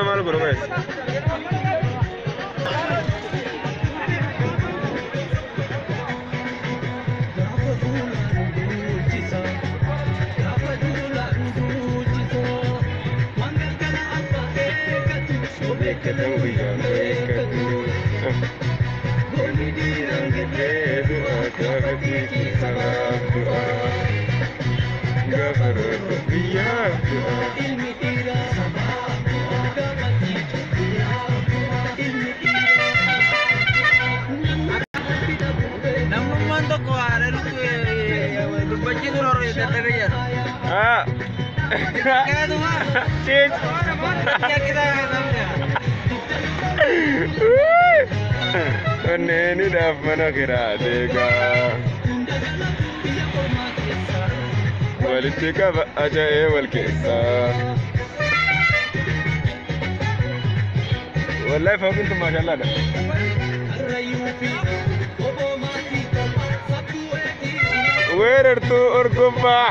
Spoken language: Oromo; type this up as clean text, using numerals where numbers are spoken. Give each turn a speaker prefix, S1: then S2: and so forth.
S1: kana maal godhu guys? Ini dah mana kira dega. Walitika aja walkisa. Wallahi fahmin tu masyaallah dah. Where tu orgumba?